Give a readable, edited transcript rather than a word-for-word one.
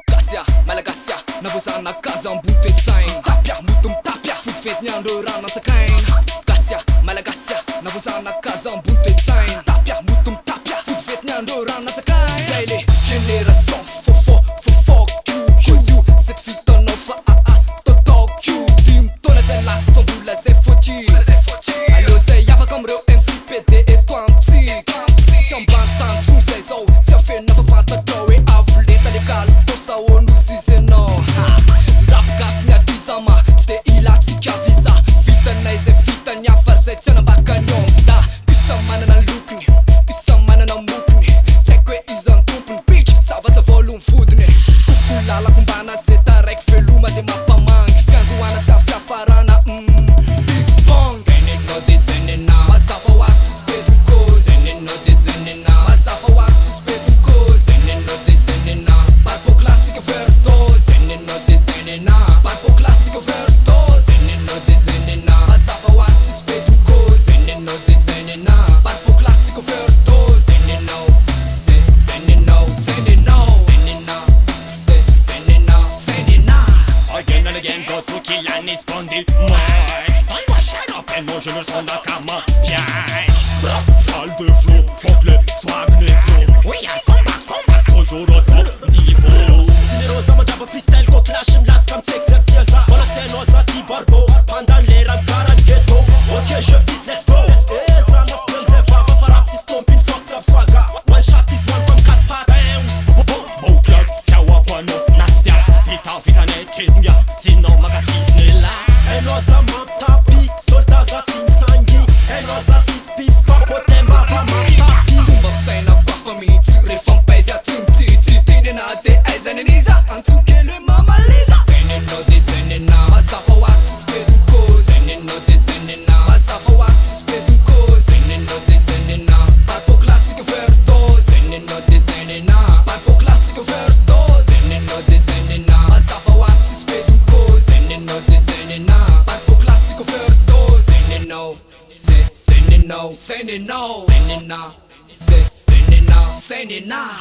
Gasia, Malagasia, navozana kaza ambony toe-tsainy. Tapia, moto mitapia, fody fety ny andro rano antsakainy. Gasia, Malagasia, navozana kaza ambony toe-tsainy. Tapia, moto mitapia, fody fety ny andro rano antsakainy. Zay le génération fuck you. Cause you, cette fille t'en offre talk you. Dimy taona zay lasa fa mbola zay fôty. Allô zay afaka amreo MC PD et Twanty. Tsy ambany tany tsony zay zao, tsy afenina fa fantatrao hoe avo lenta legaly tosa ôno sizenao. Ndafy gasy miadizama, tsy de ilatsika visa. Vitanay zay vitany afary zay tsy anambakany da isa manana lokony, isa manana mokony. Tsy haiko hoe iza ny tompony bitch, zava za vôlo mivodiny. Koko lalako mbana zay taraiky veloma de mampamangy. Fiandohana sy afiafarana big bang. Zenenao de zenena, mazava ho azy tsy spetiny cause. Zenenao de zenena, mazava ho azy tsy spetiny cause. Zenenao de zenena, parpoclastica overdose. Zenenao de zenena, parpoclastica overdose. Zenenao de zenena, mazava ho azy tsy spetiny cause. Zenenao de zenena, parpoclastica overdose. Zenenao, zenenao, Again and again, go to kill and esconder. Mec, ça va shut up et moi je me sens là comme un piège. Salle de flow, faut que le swag négro. Oui, y'a combat, toujours au top niveau. Cinerosa mandava freestyle com clash mlads comme Texas Piazza. On accède aux anti-barbo, pendant les rap garan ghetto. Ok, je vise let's go. Esa ma friends et va faire un petit stomp, une fucked up swagger. One shot is one comme 4 pattes. Bon club, siawa kwano, nasia. Vita nechinga, sino magasis la. E nós amamos tapi, soltas assim sangue. E nós assim spifa, potema va matapi. Fomba fisaina koa fa mihitsy rehefa tsy mitsitsy. Tenena de aizananiza, antsoky le mamaliza. Zenenao de zenena, mazava ho azy tsy spetiny cause. Zenenao de zenena, mazava ho azy tsy spetiny cause. Zenenao de zenena, parpoclastica overdose. Zenenao de zenena, parpoclastica overdose. Zenenao de zenena, mazava ho azy tsy spetiny cause. Zenenao de zenena, parpoclastica overdose. Zenenao, zenenao, zenenao, zenenao, zenenao.